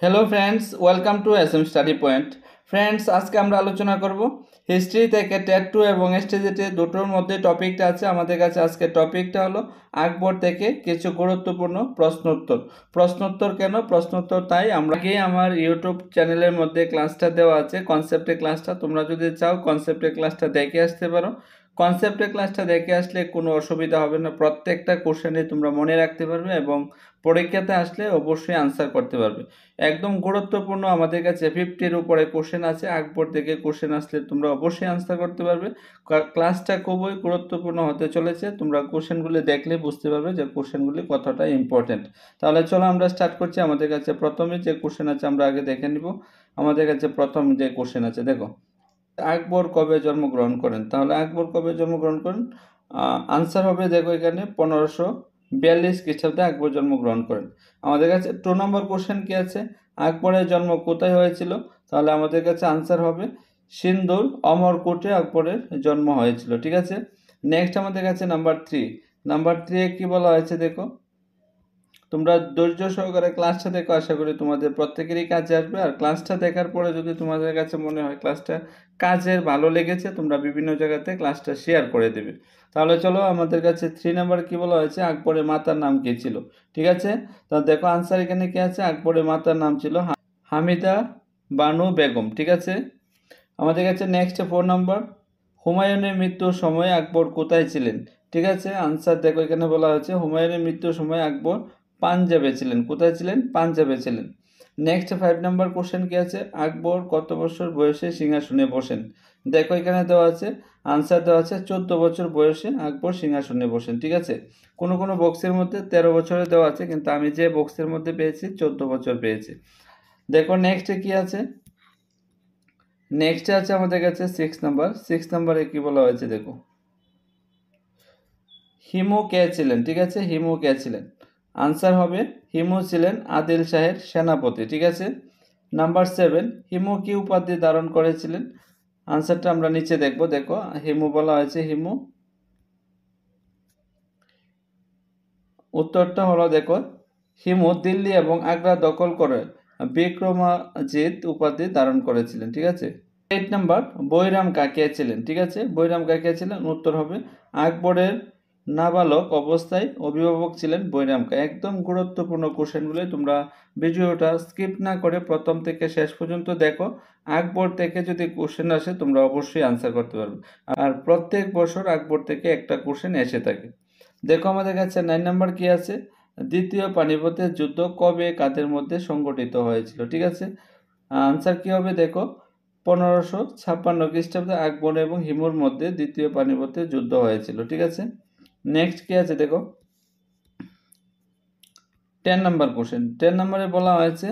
Hello friends, welcome to S M study point. Friends, আজকে আমরা আলোচনা করব হিস্ট্রি থেকে টেট 2 এবং এসটিজিটি দুটোর মধ্যে টপিকটা আছে আমাদের কাছে। আজকে টপিকটা হলো আকবর থেকে কিছু গুরুত্বপূর্ণ প্রশ্নোত্তর। প্রশ্নোত্তর কেন প্রশ্নোত্তর? তাই আমরা আগে আমার ইউটিউব চ্যানেলের মধ্যে ক্লাসটা দেওয়া আছে, কনসেপ্টের ক্লাসটা। তোমরা যদি চাও কনসেপ্টের ক্লাসটা দেখে আসতে পারো। কনসেপ্টের ক্লাসটা দেখে আসলে কোনো অসুবিধা হবে না, প্রত্যেকটা কোশ্চেনই তোমরা মনে রাখতে পারবে এবং পরীক্ষাতে আসলে অবশ্যই আনসার করতে পারবে। একদম গুরুত্বপূর্ণ, আমাদের কাছে 50-র উপরে কোশ্চেন আছে। আকবর থেকে কোশ্চেন আসলে তোমরা অবশ্যই আনসার করতে পারবে। ক্লাসটা খুবই গুরুত্বপূর্ণ হতে চলেছে, তোমরা কোশ্চেনগুলি দেখলে বুঝতে পারবে যে কোশ্চেনগুলি কতটা ইম্পর্টেন্ট। তাহলে চলো আমরা স্টার্ট করছি। আমাদের কাছে প্রথমে যে কোশ্চেন আছে আমরা আগে দেখে নিব। আমাদের কাছে প্রথম যে কোশ্চেন আছে, দেখো, আকবর কবে জন্মগ্রহণ করেন? তাহলে আকবর কবে জন্মগ্রহণ করেন? আনসার হবে, দেখো এখানে 1542 খ্রিস্টাব্দে আকবর জন্মগ্রহণ করেন। আমাদের কাছে 2 নম্বর কোশ্চেন কি আছে, আকবরের জন্ম কোথায় হয়েছিল? তাহলে আমাদের কাছে আনসার হবে সিন্ধুর অমরকোটে আকবরের জন্ম হয়েছিল। ঠিক আছে, নেক্সট আমাদের কাছে নাম্বার 3। নাম্বার 3 কি বলা হয়েছে দেখো, তোমরা ধৈর্য সহকারে ক্লাসটা দেখো, আশা করি তোমাদের প্রত্যেকেরই কাজে আসবে। আর ক্লাসটা দেখার পরে যদি তোমাদের কাছে মনে হয় ক্লাসটা কাজের ভালো লেগেছে, তোমরা বিভিন্ন জায়গাতে ক্লাসটা শেয়ার করে দেবে। তাহলে চলো, আমাদের কাছে 3 নাম্বার কি বলা হয়েছে, আকবরের মাতার নাম কি ছিল? ঠিক আছে, তো দেখো আনসার এখানে কি আছে, আকবরের মাতার নাম ছিল হামিদা বানু বেগম। ঠিক আছে, আমাদের কাছে নেক্সট 4 নাম্বার, হুমায়ুনের মৃত্যুর সময় আকবর কোথায় ছিলেন? ঠিক আছে, আনসার দেখো এখানে বলা হয়েছে হুমায়ুনের মৃত্যুর সময় আকবর পাঞ্জাবে ছিলেন। কোথায় ছিলেন? পাঞ্জাবে ছিলেন। নেক্সট 5 নাম্বার কোশ্চেন কি আছে, আকবর কত বছর বয়সে সিংহাসনে বসেন? দেখো এখানে দেওয়া আছে, আনসার দেওয়া আছে 14 বছর বয়সে আকবর সিংহাসনে বসেন। ঠিক আছে, কোনো কোনো বক্সের মধ্যে 13 বছরে দেওয়া আছে, কিন্তু আমি যে বক্সের মধ্যে পেয়েছি 14 বছর পেয়েছি। দেখো নেক্সটে কি আছে, নেক্সটে আছে আমাদের কাছে 6 নাম্বার। 6 নাম্বারে কি বলা হয়েছে দেখো, হিমু কে ছিলেন? ঠিক আছে, হিমু কে ছিলেন? আনসার হবে হিমু ছিলেন আদিল শাহের সেনাপতি। ঠিক আছে, নাম্বার 7, হিমু কি উপাধি ধারণ করেছিলেন? আনসারটা আমরা নিচে দেখব। দেখো হিমু বলা হয়েছে হিমু, উত্তরটা হলো দেখো, হিমু দিল্লি এবং আগ্রা দখল করে বিক্রমাজিত উপাধি ধারণ করেছিলেন। ঠিক আছে, 8 নাম্বার, বৈরাম কাকে ছিলেন? ঠিক আছে, বৈরাম কাকে ছিলেন? উত্তর হবে আকবরের নাবালক অবস্থায় অভিভাবক ছিলেন বৈরাম কা। একদম গুরুত্বপূর্ণ কোশ্চেনগুলো, তোমরা ভিডিওটা স্কিপ না করে প্রথম থেকে শেষ পর্যন্ত দেখো। আকবর থেকে যদি কোশ্চেন আসে তোমরা অবশ্যই আনসার করতে পারবে, আর প্রত্যেক বছর আকবর থেকে একটা কোশ্চেন এসে থাকে। দেখো আমাদের কাছে 9 নাম্বার কি আছে, দ্বিতীয় পানিপথের যুদ্ধ কবে কাদের মধ্যে সংগঠিত হয়েছিল? ঠিক আছে, আনসার কি হবে দেখো, 1556 খ্রিস্টাব্দে আকবর এবং হিমুর মধ্যে দ্বিতীয় পানিপথের যুদ্ধ হয়েছিল। ঠিক আছে, নেক্সট কি আছে দেখো, 10 নাম্বার কোশ্চেন। 10 নম্বরে বলা হয়েছে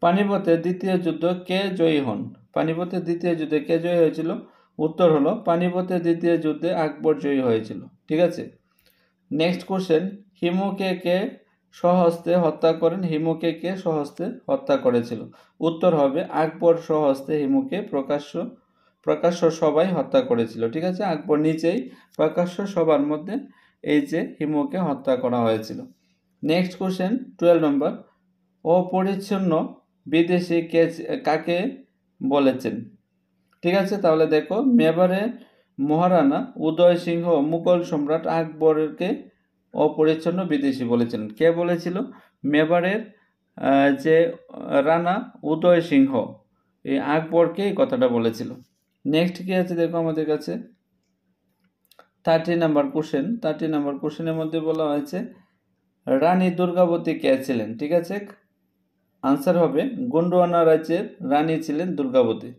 পানিপথের দ্বিতীয় যুদ্ধ কে জয়ী হন? পানিপথের দ্বিতীয় যুদ্ধে কে জয়ী হয়েছিল? উত্তর হলো পানিপথের দ্বিতীয় যুদ্ধে আকবর জয়ী হয়েছিল। ঠিক আছে, নেক্সট কোশ্চেন, হিমুকে কে স্বহস্তে হত্যা করেন? হিমুকে কে স্বহস্তে হত্যা করেছিল? উত্তর হবে আকবর স্বহস্তে হিমুকে প্রকাশ্য সভায় হত্যা করেছিল। ঠিক আছে, আকবর নিজেই প্রকাশ্য সভার মধ্যে এই যে হিমুকে হত্যা করা হয়েছিল। নেক্সট কোশ্চেন 12 নম্বর, অপরিচ্ছন্ন বিদেশি কাকে বলেছেন? ঠিক আছে, তাহলে দেখো, মেবারের মহারানা উদয় সিংহ মুঘল সম্রাট আকবরকে অপরিচ্ছন্ন বিদেশি বলেছিলেন। কে বলেছিল? মেবারের যে রানা উদয় সিংহ, এই আকবরকে এই কথাটা বলেছিল। নেক্সট কি আছে দেখো আমাদের কাছে 30 নাম্বার কোশ্চেন। 30 নাম্বার কোশ্চেনের মধ্যে বলা হয়েছে রানী দুর্গাবতী কে ছিলেন? ঠিক আছে, আনসার হবে গোন্ডওয়ানা রাজ্যের রানী ছিলেন দুর্গাবতী।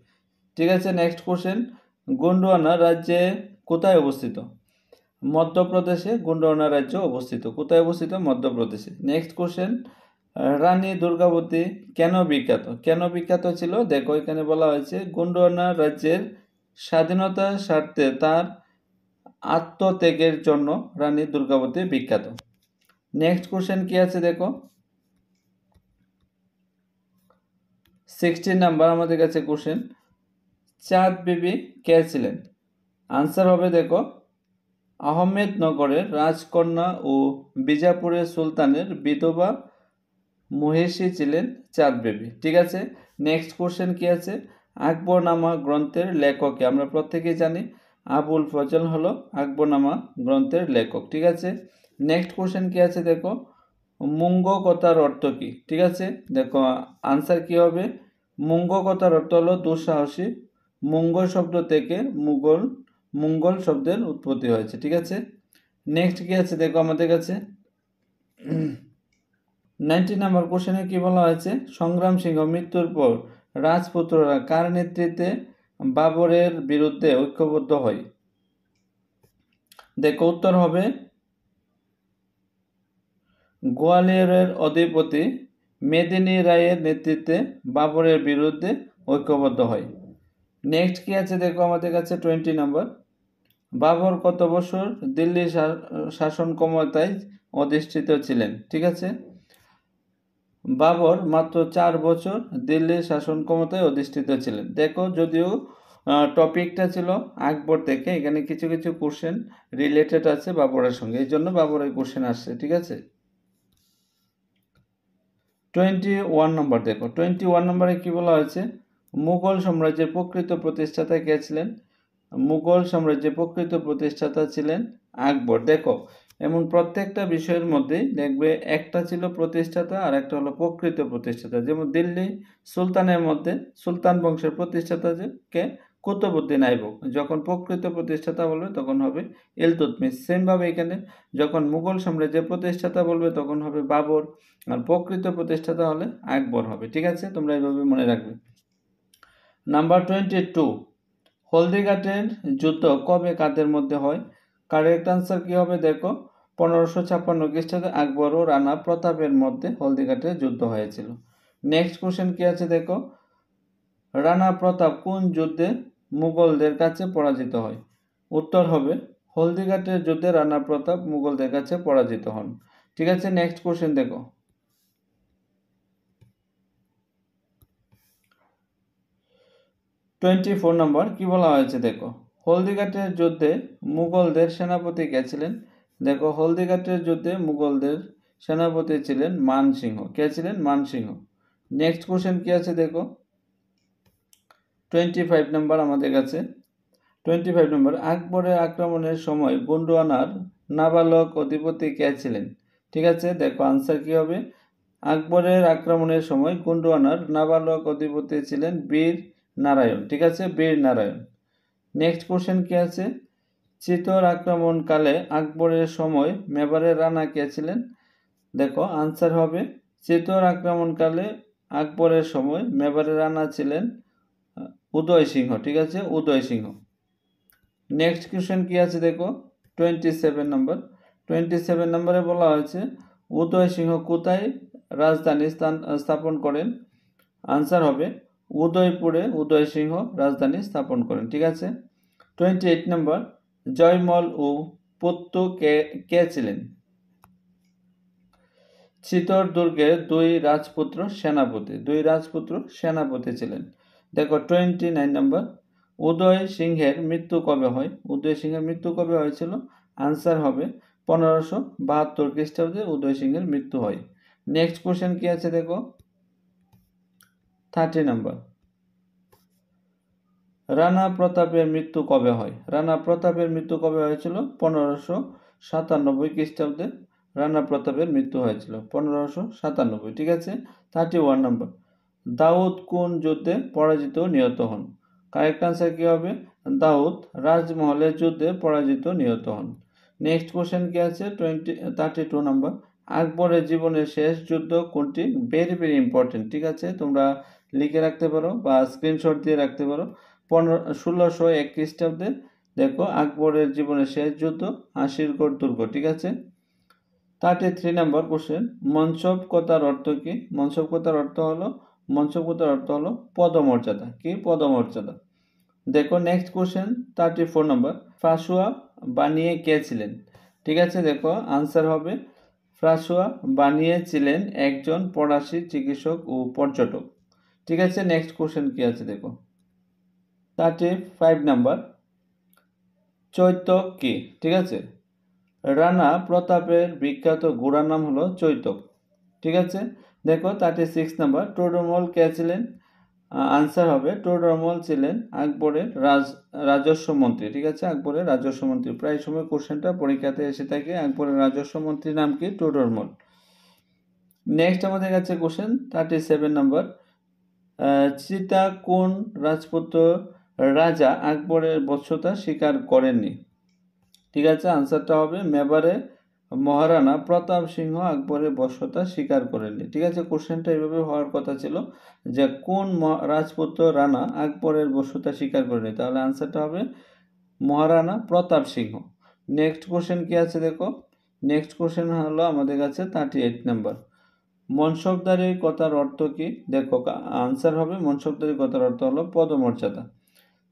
ঠিক আছে, নেক্সট কোশ্চেন, গোন্ডওয়ানা রাজ্যে কোথায় অবস্থিত? মধ্যপ্রদেশে গোন্ডওয়ানা রাজ্য অবস্থিত। কোথায় অবস্থিত? মধ্যপ্রদেশে। নেক্সট কোশ্চেন, রানী দুর্গাবতী কেন বিখ্যাত? কেন বিখ্যাত ছিল? দেখো এখানে বলা হয়েছে গোন্ডওয়ানা রাজ্যের স্বাধীনতার স্বার্থে তার আত্মত্যাগের জন্য রানী দুর্গাবতী বিখ্যাত। নেক্সট কোশ্চেন কি আছে দেখো, 16 নাম্বার আমাদের কাছে কোশ্চেন, চাঁদ বিবি কে ছিলেন? আনসার হবে দেখো, আহমেদনগরের রাজকন্যা ও বিজাপুরের সুলতানের বিধবা মহিষী ছিলেন চাঁদ বেবি। ঠিক আছে, নেক্সট কোশ্চেন কি আছে, আকবরনামা গ্রন্থের লেখক কে? আমরা প্রত্যেকেই জানি আবুল ফজল হলো আকবরনামা গ্রন্থের লেখক। ঠিক আছে, নেক্সট কোশ্চেন কি আছে দেখো, মুঙ্গ কথার অর্থ কি? ঠিক আছে, দেখো আনসার কি হবে, মুঙ্গ কথার অর্থ হলো দুঃসাহসী। মুঙ্গ শব্দ থেকে মুঙ্গল শব্দের উৎপত্তি হয়েছে। ঠিক আছে, নেক্সট কি আছে দেখো আমাদের কাছে 90 নম্বর কোশ্চেনে কি বলা হয়েছে, সংগ্রাম সিংহ মৃত্যুর পর রাজপুত্ররা কার নেতৃত্বে বাবরের বিরুদ্ধে ঐক্যবদ্ধ হয়? দেখো উত্তর হবে গোয়ালিয়রের অধিপতি মেদিনী রায়ের নেতৃত্বে বাবরের বিরুদ্ধে ঐক্যবদ্ধ হয়। নেক্সট কি আছে দেখো আমাদের কাছে 20 নম্বর, বাবর কত বছর দিল্লি শাসন ক্ষমতায় অধিষ্ঠিত ছিলেন? ঠিক আছে, বাবর মাত্র 4 বছর দিল্লির শাসন ক্ষমতায় অধিষ্ঠিত ছিলেন। দেখো যদিও টপিকটা ছিল আকবর থেকে, এখানে কিছু কিছু কোশ্চেন রিলেটেড আছে বাবরের সঙ্গে, এই জন্য বাবরের কোশ্চেন আসছে। ঠিক আছে, 21 নম্বর দেখো, 21 নম্বরে কি বলা হয়েছে, মুঘল সাম্রাজ্যের প্রকৃত প্রতিষ্ঠাতা কে ছিলেন? মুঘল সাম্রাজ্যের প্রকৃত প্রতিষ্ঠাতা ছিলেন আকবর। দেখো এমন প্রত্যেকটা বিষয়ের মধ্যেই দেখবে একটা ছিল প্রতিষ্ঠাতা আর একটা হলো প্রকৃত প্রতিষ্ঠাতা। যেমন দিল্লি সুলতানের মধ্যে সুলতান বংশের প্রতিষ্ঠাতা কে? কুতুবউদ্দিন আইবক। যখন প্রকৃত প্রতিষ্ঠাতা বলবে তখন হবে ইলতুৎমিশ। সেমভাবে এখানে যখন মুঘল সাম্রাজ্যের প্রতিষ্ঠাতা বলবে তখন হবে বাবর, আর প্রকৃত প্রতিষ্ঠাতা হলে আকবর হবে। ঠিক আছে, তোমরা এইভাবে মনে রাখবে। নাম্বার 22, হলদিঘাটের যুদ্ধ কবে কাদের মধ্যে হয়? কারেক্ট আনসার কি হবে দেখো, 1556 খ্রিস্টাব্দে আকবর ও রানা প্রতাপের মধ্যে হলদিঘাটের যুদ্ধ হয়েছিল। নেক্সট কোশ্চেন কি আছে দেখো, রানা প্রতাপ কোন যুদ্ধে মুঘলদের কাছে পরাজিত হয়? উত্তর হবে হলদিঘাটের যুদ্ধে রানা প্রতাপ মুঘলদের কাছে পরাজিত হন। ঠিক আছে, নেক্সট কোশ্চেন দেখো, 24 নম্বর কি বলা হয়েছে দেখো, হলদিঘাটের যুদ্ধে মুঘলদের সেনাপতি কে ছিলেন? দেখো হলদিঘাটের যুদ্ধে মুঘলদের সেনাপতি ছিলেন মানসিংহ। কে ছিলেন? মানসিংহ। নেক্সট কোশ্চেন কি আছে দেখো, 25 নম্বর আমাদের কাছে, 25 নম্বর, আকবরের আক্রমণের সময় গোন্ডওয়ানার নাবালক অধিপতি কে ছিলেন? ঠিক আছে, দেখো আনসার কি হবে, আকবরের আক্রমণের সময় গোন্ডওয়ানার নাবালক অধিপতি ছিলেন বীর নারায়ণ। ঠিক আছে, বীর নারায়ণ। নেক্সট কোশ্চেন কি আছে, চিতোর আক্রমণকালে আকবরের সময় মেবারের রানা কে ছিলেন? দেখো আনসার হবে চিতোর আক্রমণকালে আকবরের সময় মেবারের রানা ছিলেন উদয় সিংহ। ঠিক আছে, উদয় সিংহ। নেক্সট কোশ্চেন কি আছে দেখো, 27 নম্বর, 27 নম্বরে বলা হয়েছে উদয় সিংহ কোথায় রাজধানী স্থাপন করেন? আনসার হবে উদয়পুরে উদয় সিংহ রাজধানী স্থাপন করেন। ঠিক আছে, 28 নম্বর, জয়মল ও পুত্তু কে ছিলেন? চিতোর দুর্গের দুই রাজপুত্র সেনাপতি ছিলেন। দেখো 29 নম্বর, উদয় সিংহের মৃত্যু কবে হয়? উদয় সিংহের মৃত্যু কবে হয়েছিল? আনসার হবে 1572 খ্রিস্টাব্দে উদয় সিংহের মৃত্যু হয়। নেক্সট কোশ্চেন কি আছে দেখো, 30 নম্বর, রানা প্রতাপের মৃত্যু কবে হয়? রানা প্রতাপের মৃত্যু কবে হয়েছিল? 1597 খ্রিস্টাব্দে রানা প্রতাপের মৃত্যু হয়েছিল, 1597। ঠিক আছে, 31 নম্বর, দাউদ কোন যুদ্ধে পরাজিত নিহত হন? কারেক্ট আনসার কি হবে, দাউদ রাজমহলের যুদ্ধে পরাজিত নিহত হন। নেক্সট কোশ্চেন কি আছে 32 নম্বর, আকবরের জীবনের শেষ যুদ্ধ কোনটি? Very very important. ঠিক আছে, তোমরা লিখে রাখতে পারো বা স্ক্রিনশট দিয়ে রাখতে পারো। 1601 খ্রিস্টাব্দে দেখো আকবরের জীবনের শেষ যুদ্ধ আশিরগড় দুর্গ। ঠিক আছে, 33 নম্বর কোশ্চেন, মঞ্চবকতার অর্থ কি? মঞ্চবকতার অর্থ হলো পদমর্যাদা। কি? পদমর্যাদা। দেখো নেক্সট কোশ্চেন 34 নম্বর, ফ্রাসুয়া বানিয়ে কে ছিলেন? ঠিক আছে, দেখো আনসার হবে ফ্রাসুয়া বানিয়ে ছিলেন একজন ফরাসি চিকিৎসক ও পর্যটক। ঠিক আছে, নেক্সট কোশ্চেন কি আছে দেখো, 35 নম্বর, চৈতক কি? ঠিক আছে, রানা প্রতাপের বিখ্যাত ঘোড়ার নাম হলো চৈতক। ঠিক আছে, দেখো 36 নাম্বার, টোডরমল কে ছিলেন? আনসার হবে টোডরমল ছিলেন আকবরের রাজস্ব মন্ত্রী। ঠিক আছে, আকবরের রাজস্ব মন্ত্রী। প্রায় সময় কোশ্চেনটা পরীক্ষাতে এসে থাকে। আকবরের রাজস্ব মন্ত্রীর নাম কি? টোডরমল। নেক্সট আমাদের কাছে কোশ্চেন 37 নাম্বার, চিতা কোন রাজপুত্র রাজা আকবরের বশ্যতা স্বীকার করেননি? ঠিক আছে, আনসারটা হবে মেবারে মহারানা প্রতাপ সিংহ আকবরের বশ্যতা স্বীকার করেননি। ঠিক আছে, কোশ্চেনটা এইভাবে হওয়ার কথা ছিল যে কোন রাজপুত্র রানা আকবরের বশ্যতা স্বীকার করেনি, তাহলে আনসারটা হবে মহারানা প্রতাপ সিংহ। নেক্সট কোশ্চেন কি আছে দেখো, নেক্সট কোশ্চেন হলো আমাদের কাছে 38 নাম্বার, মনসবদারির কথার অর্থ কি? দেখো আনসার হবে মনসবদারির কথার অর্থ হলো পদমর্যাদা।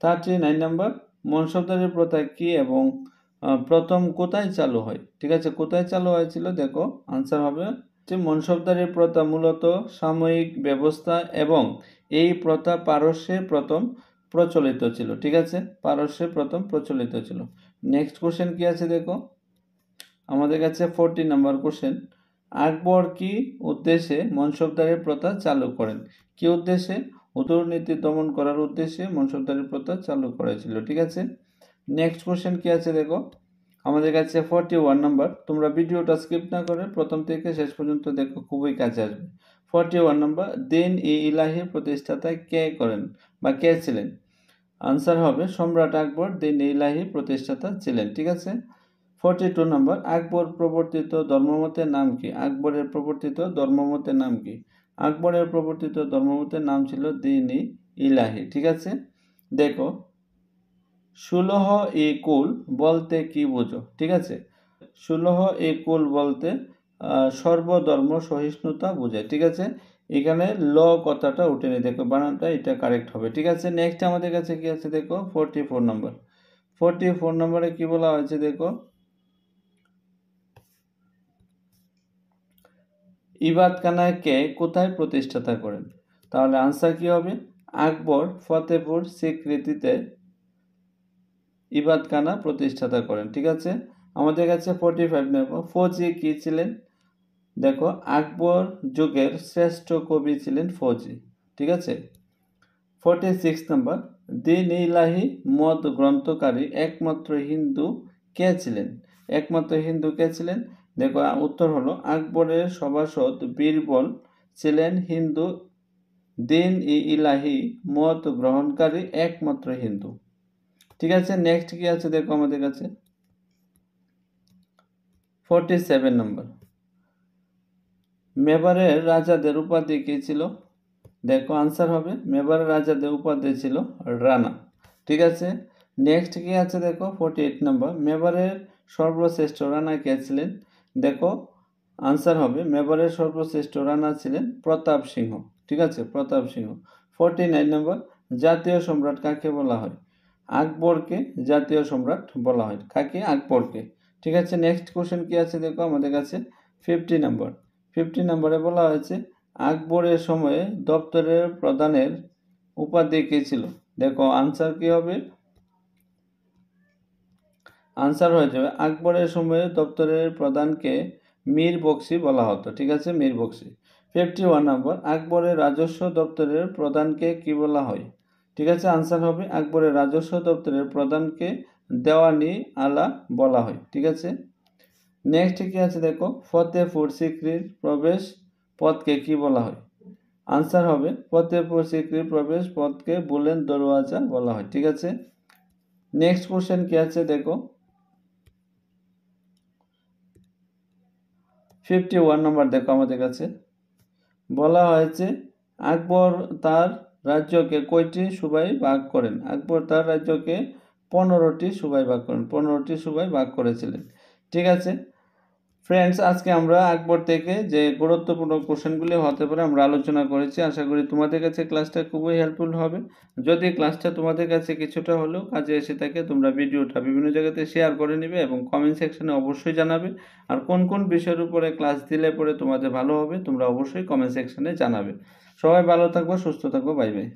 39 নাম্বার, মনসবদারির প্রথা কি এবং প্রথম কোথায় চালু হয়? ঠিক আছে, কোথায় চালু হয়েছিল? দেখো আনসার হবে যে মনসবদারির প্রথা মূলত সাময়িক ব্যবস্থা এবং এই প্রথা পারস্যে প্রথম প্রচলিত ছিল। ঠিক আছে, পারস্যে প্রথম প্রচলিত ছিল। নেক্সট কোশ্চেন কি আছে দেখো আমাদের কাছে 40 নাম্বার কোশ্চেন, আকবর কি উদ্দেশ্যে মনসবদারির প্রথা চালু করেন? কি উদ্দেশ্যে? দুর্নীতি দমন করার উদ্দেশ্যে মনসবদারির প্রথা চালু করেছিল। ঠিক আছে, নেক্সট কোশ্চেন কি আছে দেখো আমাদের কাছে 41 নাম্বার, তোমরা ভিডিওটা স্কিপ না করে প্রথম থেকে শেষ পর্যন্ত দেখো, খুবই কাছে আসবে। 41 নাম্বার, দিন-ই-ইলাহি প্রতিষ্ঠাতা কে করেন বা কে ছিলেন? আনসার হবে সম্রাট আকবর দিন-ই-ইলাহি প্রতিষ্ঠাতা ছিলেন। ঠিক আছে, 42 নাম্বার, আকবর প্রবর্তিত ধর্মমতের নাম কি? আকবরের প্রবর্তিত ধর্মমতের নাম কি? আকবরের প্রবর্তিত ধর্মমতের নাম ছিল দিন-ই-ইলাহি। ঠিক আছে, দেখো সুলহ-ই-কুল বলতে কি বুঝো? ঠিক আছে, সুলহ-ই-কুল বলতে সর্বধর্ম সহিষ্ণুতা বোঝায়। ঠিক আছে, এখানে ল কথাটা উঠেনি, দেখো বানানটা এটা কারেক্ট হবে। ঠিক আছে, নেক্সট আমাদের কাছে কি আছে দেখো 44 নাম্বার, 44 নম্বরে কি বলা হয়েছে দেখো, ইবাদখানাকে কোথায় প্রতিষ্ঠাতা করেন? তাহলে আনসার কি হবে? আকবর ফতেপুর সিক্রিতে ইবাদখানা প্রতিষ্ঠাতা করেন। ঠিক আছে, আমাদের কাছে 45 নেব, ফৌজি কি ছিলেন? দেখো আকবর যুগের শ্রেষ্ঠ কবি ছিলেন ফৌজি। ঠিক আছে, 46 নাম্বার, দিন-ই-ইলাহি মত গ্রন্থকারী একমাত্র হিন্দু কে ছিলেন? একমাত্র হিন্দু কে ছিলেন? দেখো উত্তর হলো আকবরের সভাসদ বীরবল ছিলেন হিন্দু দিন-ই-ইলাহি মত গ্রহণকারী একমাত্র হিন্দু। ঠিক আছে, নেক্সট কি আছে দেখো আমাদের কাছে 47 নম্বর, মেবারের রাজাদের উপাধি কি ছিল? দেখো আনসার হবে মেবারের রাজাদের উপাধি ছিল রানা। ঠিক আছে, নেক্সট কি আছে দেখো 48 নম্বর, মেবারের সর্বশ্রেষ্ঠ রানা কে ছিলেন? দেখো আনসার হবে মেবারের সর্বশ্রেষ্ঠ রানা ছিলেন প্রতাপ সিংহ। ঠিক আছে, প্রতাপ সিংহ। 49 নম্বর, জাতীয় সম্রাট কাকে বলা হয়? আকবরকে জাতীয় সম্রাট বলা হয়। কাকে? আকবরকে। ঠিক আছে, নেক্সট কোশ্চেন কি আছে দেখো আমাদের কাছে 50 নম্বর, 50 নম্বরে বলা হয়েছে আকবরের সময়ে দপ্তরের প্রধানের উপাধি কি ছিল? দেখো আনসার কি হবে? আনসার হয়ে যাবে আকবরের সময়ে দপ্তরের প্রধানকে মীর বক্সি বলা হতো। ঠিক আছে, মীর বক্সি। 51 নম্বর, আকবরের রাজস্ব দপ্তরের প্রধানকে কি বলা হয়? ঠিক আছে, আনসার হবে আকবরের রাজস্ব দপ্তরের প্রধানকে দেওয়ানি আলা বলা হয়। ঠিক আছে, নেক্সট কি আছে দেখো, ফতেপুর সিক্রির প্রবেশ পথকে কি বলা হয়? আনসার হবে ফতেপুর সিক্রির প্রবেশ পথকে বুলেন দরওয়াজা বলা হয়। ঠিক আছে, নেক্সট কোশ্চেন কি আছে দেখো 51 নম্বর, দেখো আমাদের কাছে বলা হয়েছে আকবর তার রাজ্যকে কয়টি সুবায় ভাগ করেন? আকবর তার রাজ্যকে 15টি সুবায় ভাগ করেন, 15টি সুবায় ভাগ করেছিলেন। ঠিক আছে ফ্রেন্ডস, আজকে আমরা আকবর থেকে যে গুরুত্বপূর্ণ কোশ্চেনগুলি হতে পারে আমরা আলোচনা করেছি। আশা করি তোমাদের কাছে ক্লাসটা খুবই হেল্পফুল হবে। যদি ক্লাসটা তোমাদের কাছে কিছুটা হলেও কাজে এসে থাকে, তোমরা ভিডিওটা বিভিন্ন জায়গাতে শেয়ার করে নেবে এবং কমেন্ট সেকশনে অবশ্যই জানাবে। আর কোন কোন বিষয়ের উপরে ক্লাস দিলে পরে তোমাদের ভালো হবে তোমরা অবশ্যই কমেন্ট সেকশনে জানাবে। সবাই ভালো থাকবো, সুস্থ থাকবো, বাই বাই।